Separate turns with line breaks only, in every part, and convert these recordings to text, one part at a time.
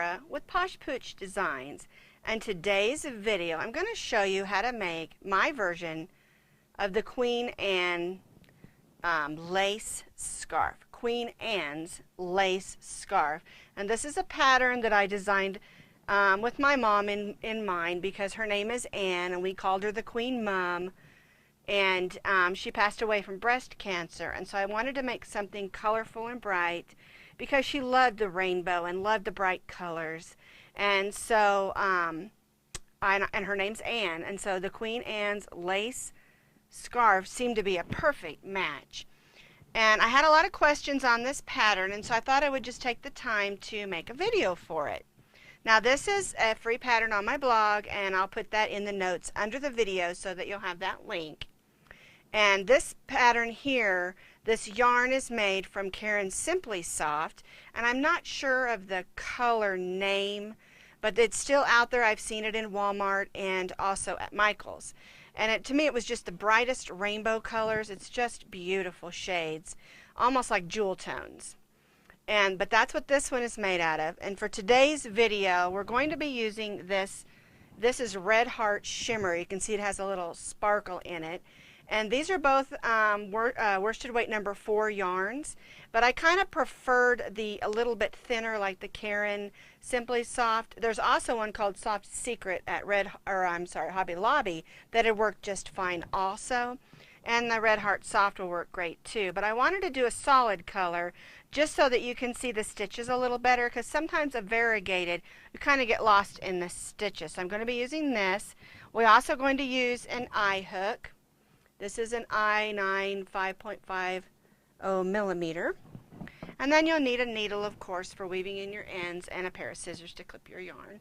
Sara with Posh Pooch Designs, and today's video I'm going to show you how to make my version of the Queen Anne lace scarf. Queen Anne's lace scarf. And this is a pattern that I designed with my mom in mind, because her name is Anne and we called her the Queen Mom. And she passed away from breast cancer, and so I wanted to make something colorful and bright because she loved the rainbow and loved the bright colors. And so and her name's Anne, and so the Queen Anne's lace scarf seemed to be a perfect match. And I had a lot of questions on this pattern, and so I thought I would just take the time to make a video for it. Now, this is a free pattern on my blog, and I'll put that in the notes under the video so that you'll have that link. And this pattern here, this yarn is made from Caron's Simply Soft, and I'm not sure of the color name, but it's still out there. I've seen it in Walmart and also at Michael's. And to me, it was just the brightest rainbow colors. It's just beautiful shades, almost like jewel tones. But that's what this one is made out of. And for today's video, we're going to be using this. This is Red Heart Shimmer. You can see it has a little sparkle in it. And these are both worsted weight number 4 yarns, but I kind of preferred a little bit thinner, like the Caron Simply Soft. There's also one called Soft Secret at Hobby Lobby that had worked just fine also. And the Red Heart Soft will work great too. But I wanted to do a solid color just so that you can see the stitches a little better, because sometimes a variegated, you kind of get lost in the stitches. So I'm going to be using this. We're also going to use an eye hook. This is an I9 5.50 millimeter. And then you'll need a needle, of course, for weaving in your ends, and a pair of scissors to clip your yarn.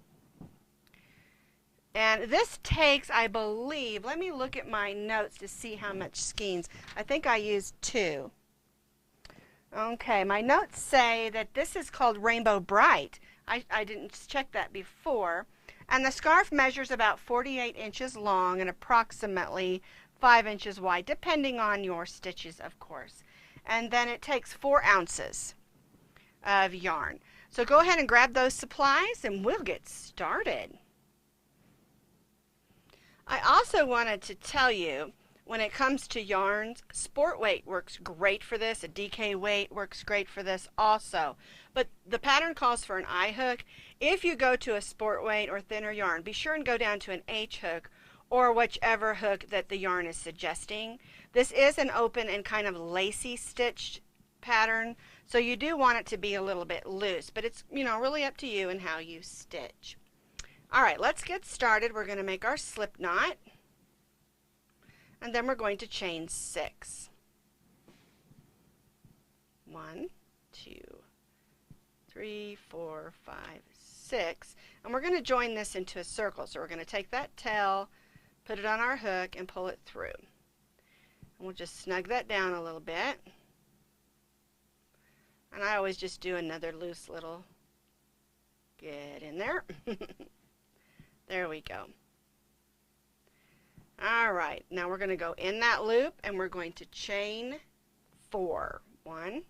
And this takes, I believe, let me look at my notes to see how much skeins. I think I used 2. Okay, my notes say that this is called Rainbow Bright. I didn't check that before. And the scarf measures about 48 inches long and approximately 5 inches wide, depending on your stitches, of course. And then it takes 4 ounces of yarn. So go ahead and grab those supplies and we'll get started. I also wanted to tell you, when it comes to yarns, sport weight works great for this. A DK weight works great for this also. But the pattern calls for an eye hook. If you go to a sport weight or thinner yarn, be sure and go down to an H hook, or whichever hook that the yarn is suggesting. This is an open and kind of lacy stitched pattern, so you do want it to be a little bit loose, but it's, really up to you and how you stitch. All right, let's get started. We're going to make our slip knot, and then we're going to chain 6. 1, 2, 3, 4, 5, 6, and we're going to join this into a circle. So we're going to take that tail, put it on our hook, and pull it through. And we'll just snug that down a little bit. And I always just do another loose little get in there. There we go. All right, now we're going to go in that loop and we're going to chain 4. 1,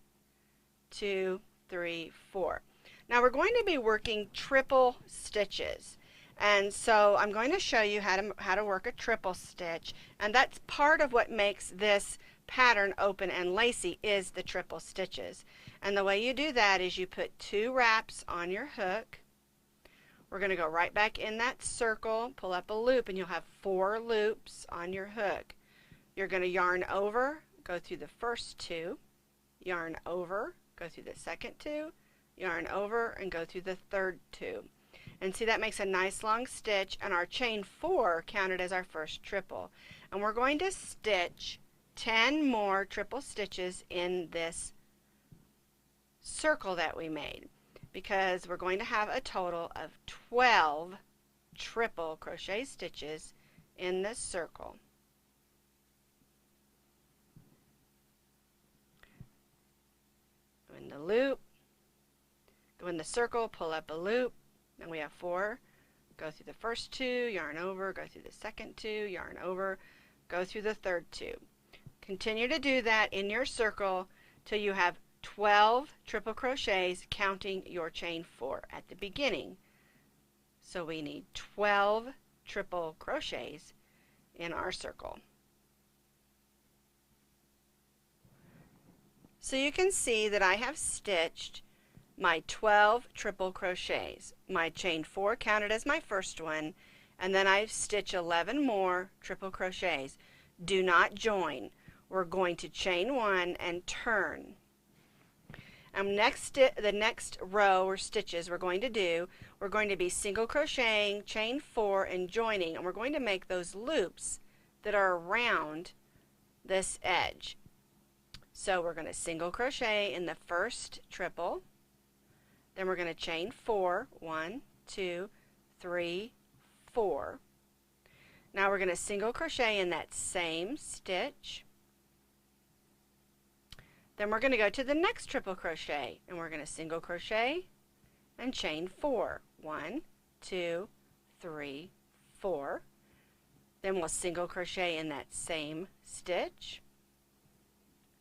2, 3, 4. Now we're going to be working triple stitches. And so I'm going to show you how to work a triple stitch, and that's part of what makes this pattern open and lacy, is the triple stitches. And the way you do that is you put 2 wraps on your hook. We're going to go right back in that circle, pull up a loop, and you'll have 4 loops on your hook. You're going to yarn over, go through the first 2, yarn over, go through the second 2, yarn over, and go through the third 2. And see, that makes a nice long stitch, and our chain 4 counted as our first triple. And we're going to stitch 10 more triple stitches in this circle that we made, because we're going to have a total of 12 triple crochet stitches in this circle. Go in the loop, go in the circle, pull up a loop. Then we have 4, go through the first 2, yarn over, go through the second 2, yarn over, go through the third 2. Continue to do that in your circle till you have 12 triple crochets, counting your chain 4 at the beginning. So we need 12 triple crochets in our circle. So you can see that I have stitched my 12 triple crochets. My chain 4 counted as my first one, and then I stitch 11 more triple crochets. Do not join. We're going to chain 1 and turn. And the next row or stitches we're going to be single crocheting, chain 4, and joining, and we're going to make those loops that are around this edge. So we're going to single crochet in the first triple, then we're going to chain 4, 1, 2, 3, 4. Now we're going to single crochet in that same stitch. Then we're going to go to the next triple crochet, and we're going to single crochet and chain 4, 1, 2, 3, 4. Then we'll single crochet in that same stitch,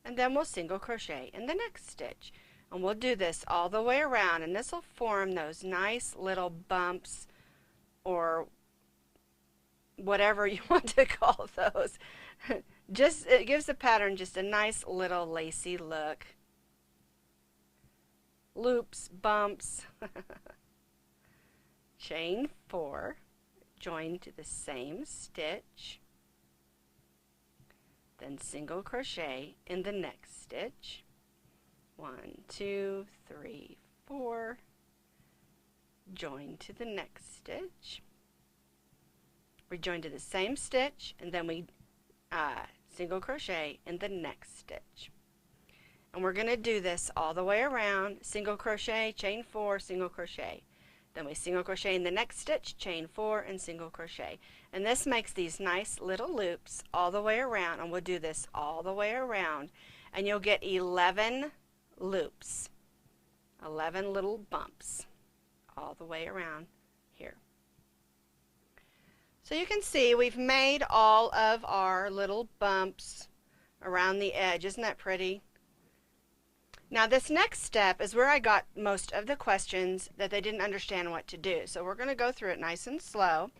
and then we'll single crochet in the next stitch. And we'll do this all the way around, and this will form those nice little bumps, or whatever you want to call those. It gives the pattern just a nice little lacy look. Loops, bumps. Chain 4, join to the same stitch, then single crochet in the next stitch. 1, 2, 3, 4. Join to the next stitch. We join to the same stitch, and then we single crochet in the next stitch. And we're going to do this all the way around. Single crochet, chain 4, single crochet. Then we single crochet in the next stitch, chain 4, and single crochet. And this makes these nice little loops all the way around, and we'll do this all the way around, and you'll get 11 loops, 11 little bumps all the way around here. So you can see we've made all of our little bumps around the edge. Isn't that pretty? Now this next step is where I got most of the questions that they didn't understand what to do. So we're going to go through it nice and slow.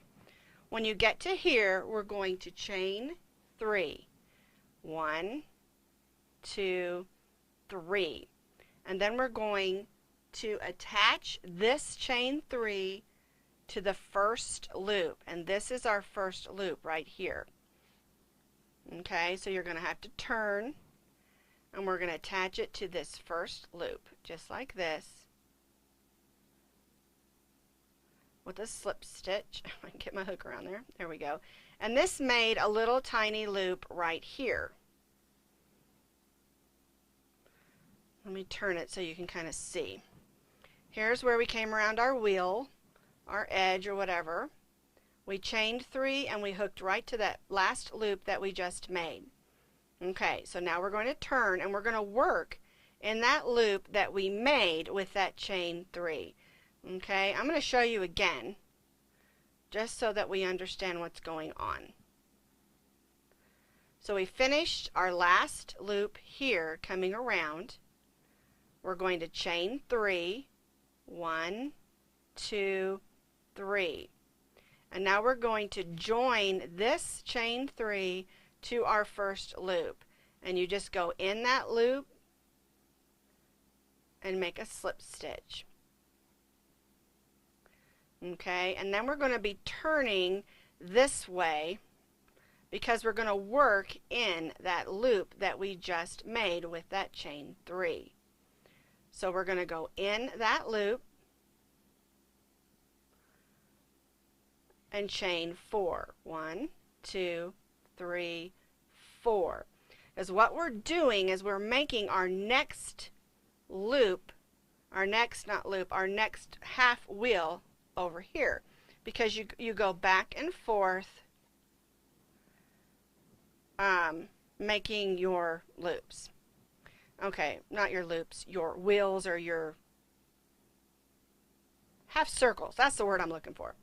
When you get to here, we're going to chain 3. 1, 2, 3. And then we're going to attach this chain 3 to the first loop, and this is our first loop right here. Okay, so you're going to have to turn, and we're going to attach it to this first loop, just like this, with a slip stitch. I can get my hook around there. There we go. And this made a little tiny loop right here. Let me turn it so you can kind of see. Here's where we came around our wheel, our edge or whatever. We chained 3 and we hooked right to that last loop that we just made. Okay, so now we're going to turn and we're going to work in that loop that we made with that chain 3. Okay, I'm going to show you again just so that we understand what's going on. So we finished our last loop here coming around. We're going to chain 3, 1, 2, 3. And now we're going to join this chain 3 to our first loop. And you just go in that loop and make a slip stitch. Okay, and then we're going to be turning this way because we're going to work in that loop that we just made with that chain 3. So we're going to go in that loop and chain 4. 1, 2, 3, 4. Because what we're doing is we're making our next loop, our next half wheel over here. Because you go back and forth making your loops. Okay, not your loops, your wheels or your half circles. That's the word I'm looking for.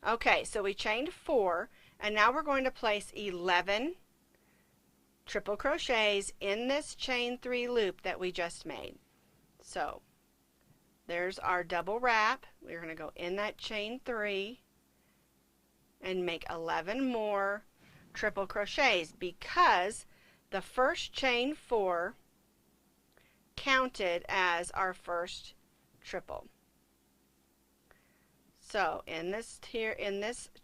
Okay, so we chained 4, and now we're going to place 11 triple crochets in this chain 3 loop that we just made. So there's our double wrap. We're going to go in that chain 3 and make 11 more triple crochets because the first chain 4 counted as our first triple. So in this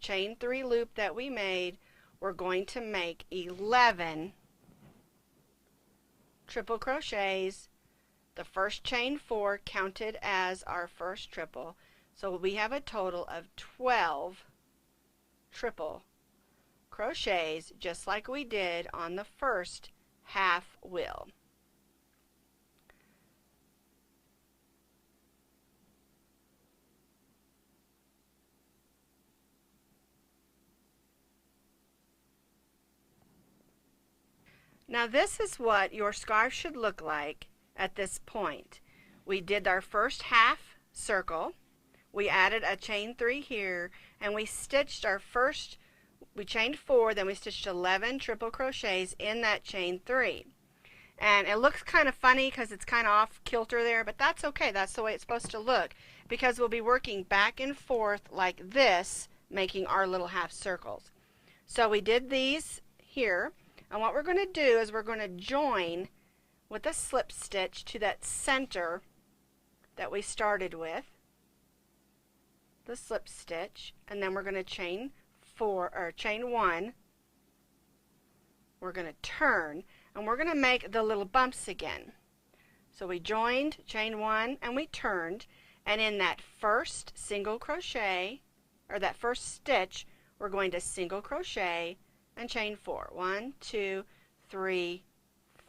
chain 3 loop that we made, we're going to make 11 triple crochets. The first chain 4 counted as our first triple, so we have a total of 12 triple crochets, just like we did on the first half wheel. Now this is what your scarf should look like at this point. We did our first half circle, we added a chain 3 here, and we stitched our first, we chained 4, then we stitched 11 triple crochets in that chain 3. And it looks kind of funny because it's kind of off kilter there, but that's okay. That's the way it's supposed to look, because we'll be working back and forth like this, making our little half circles. So we did these here, and what we're going to do is we're going to join with a slip stitch to that center that we started with, the slip stitch, and then we're going to chain 1. We're going to turn, and we're going to make the little bumps again. So we joined, chain 1, and we turned, and in that first single crochet, or that first stitch, we're going to single crochet and chain 4. 1, 2, 3,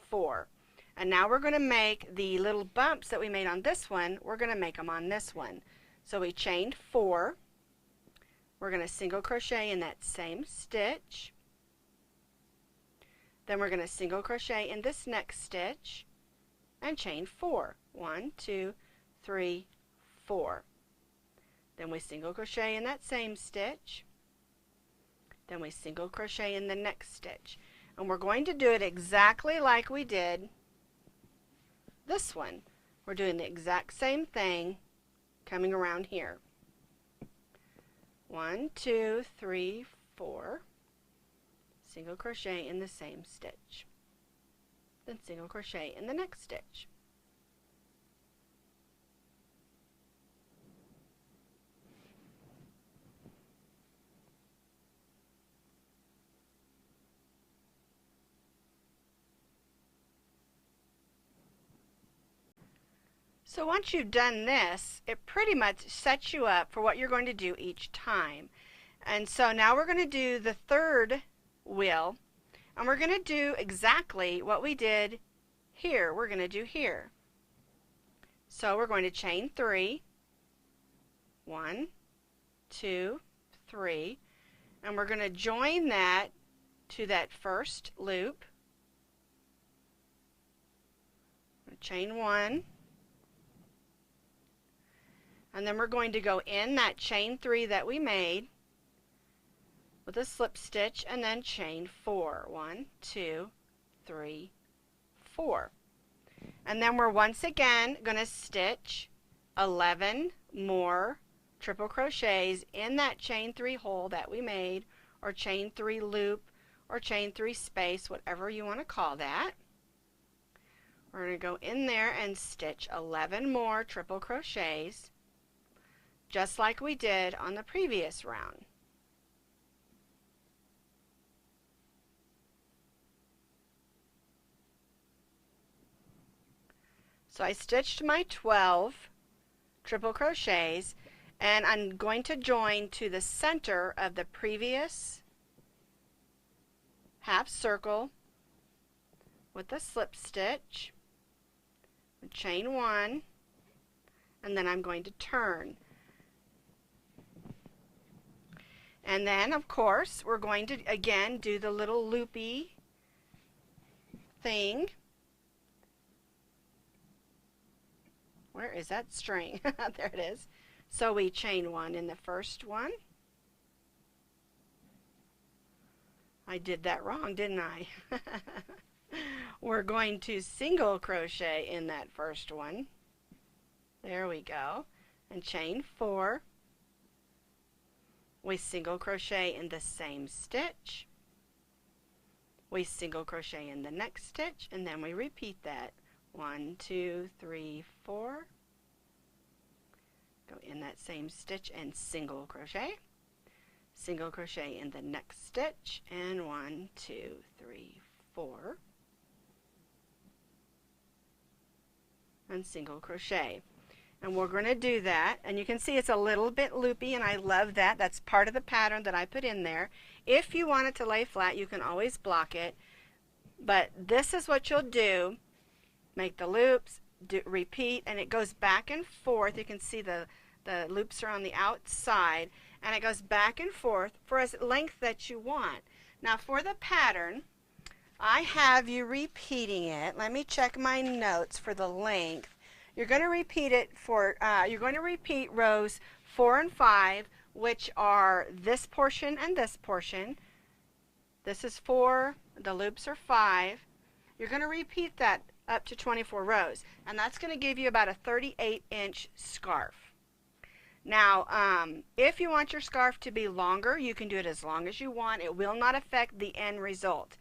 4. And now we're going to make the little bumps that we made on this one, we're going to make them on this one. So we chained 4. We're going to single crochet in that same stitch. Then we're going to single crochet in this next stitch and chain 4. 1, 2, 3, 4. Then we single crochet in that same stitch. Then we single crochet in the next stitch. And we're going to do it exactly like we did this one. We're doing the exact same thing coming around here. 1, 2, 3, 4. Single crochet in the same stitch. Then single crochet in the next stitch. So once you've done this, it pretty much sets you up for what you're going to do each time. And so now we're going to do the third wheel, and we're going to do exactly what we did here. We're going to do here. So we're going to chain 3. 1, 2, 3. And we're going to join that to that first loop. Chain 1. And then we're going to go in that chain 3 that we made with a slip stitch and then chain 4. 1, 2, 3, 4. And then we're once again going to stitch 11 more triple crochets in that chain 3 hole that we made, or chain 3 loop, or chain 3 space, whatever you want to call that. We're going to go in there and stitch 11 more triple crochets, just like we did on the previous round. So I stitched my 12 triple crochets, and I'm going to join to the center of the previous half circle with a slip stitch, chain 1, and then I'm going to turn. And then, of course, we're going to, again, do the little loopy thing. Where is that string? There it is. So we chain 1 in the first one. I did that wrong, didn't I? We're going to single crochet in that first one. There we go. And chain 4. We single crochet in the same stitch. We single crochet in the next stitch, and then we repeat that. 1, 2, 3, 4. Go in that same stitch and single crochet in the next stitch, and 1, 2, 3, 4, and single crochet. And we're going to do that, and you can see it's a little bit loopy, and I love that. That's part of the pattern that I put in there. If you want it to lay flat, you can always block it, but this is what you'll do. Make the loops, repeat, and it goes back and forth. You can see the loops are on the outside, and it goes back and forth for as length that you want. Now for the pattern, I have you repeating it. Let me check my notes for the length. You're going to repeat it for, you're going to repeat rows 4 and 5, which are this portion and this portion. This is 4, the loops are 5. You're going to repeat that up to 24 rows, and that's going to give you about a 38-inch scarf. Now, if you want your scarf to be longer, you can do it as long as you want. It will not affect the end result.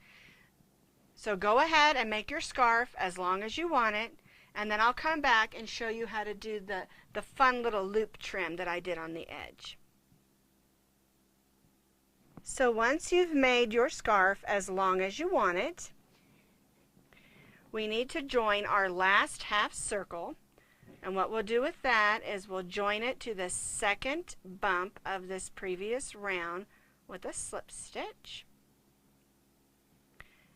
So go ahead and make your scarf as long as you want it, and then I'll come back and show you how to do the fun little loop trim that I did on the edge. So once you've made your scarf as long as you want it, we need to join our last half circle. And what we'll do with that is we'll join it to the second bump of this previous round with a slip stitch.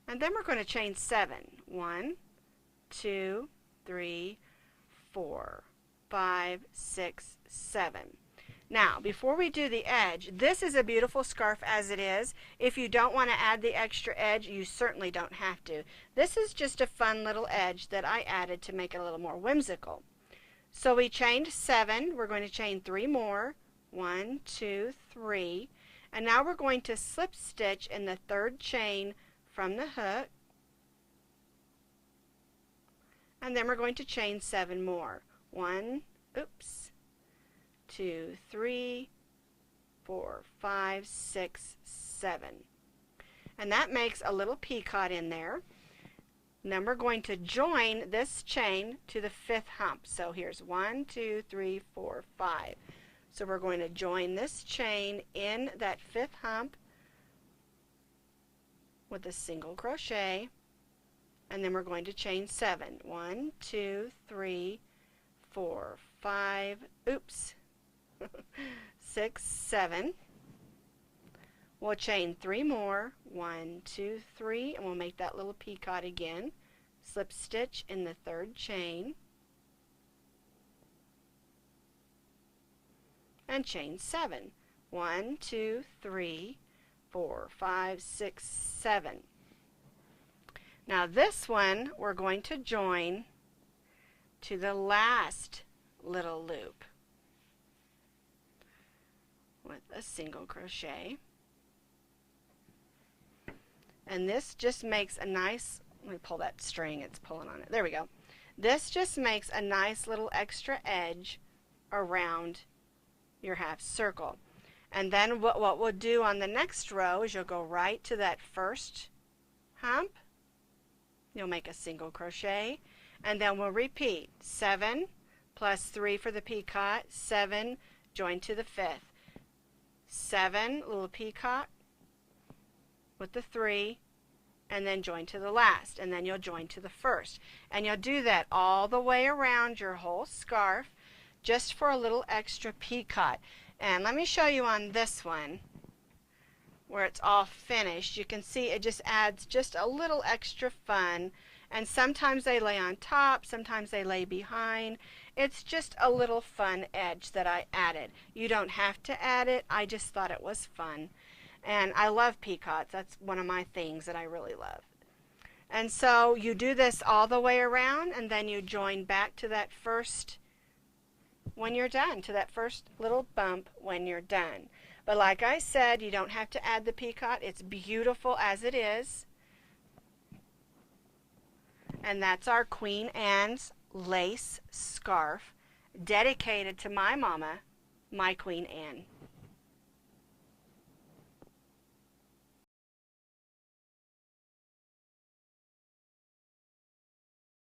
And then we're going to chain 7. 1, 2, 3, 4, 5, 6, 7. Now, before we do the edge, this is a beautiful scarf as it is. If you don't want to add the extra edge, you certainly don't have to. This is just a fun little edge that I added to make it a little more whimsical. So we chained 7. We're going to chain 3 more. 1, 2, 3. And now we're going to slip stitch in the third chain from the hook. And then we're going to chain 7 more. 1, 2, 3, 4, 5, 6, 7. And that makes a little peacock in there. And then we're going to join this chain to the 5th hump. So here's 1, 2, 3, 4, 5. So we're going to join this chain in that 5th hump with a single crochet, and then we're going to chain 7. 1, 2, 3, 4, 5, 6, 7. We'll chain 3 more. 1, 2, 3, and we'll make that little peacock again. Slip stitch in the third chain and chain 7. 1, 2, 3, 4, 5, 6, 7. Now this one we're going to join to the last little loop with a single crochet. And this just makes a nice, let me pull that string, it's pulling on it. There we go. This just makes a nice little extra edge around your half circle. And then what we'll do on the next row is you'll go right to that first hump. You'll make a single crochet, and then we'll repeat 7 plus 3 for the peacock, 7, join to the 5th, 7, little peacock with the 3, and then join to the last, and then you'll join to the first. And you'll do that all the way around your whole scarf just for a little extra peacock. And let me show you on this one where it's all finished. You can see it just adds just a little extra fun, and sometimes they lay on top, sometimes they lay behind. It's just a little fun edge that I added. You don't have to add it, I just thought it was fun. And I love peacocks. That's one of my things that I really love. And so you do this all the way around, and then you join back to that first when you're done, to that first little bump when you're done. But like I said, you don't have to add the peacock. It's beautiful as it is. And that's our Queen Anne's lace scarf. dedicated to my mama, my Queen Anne.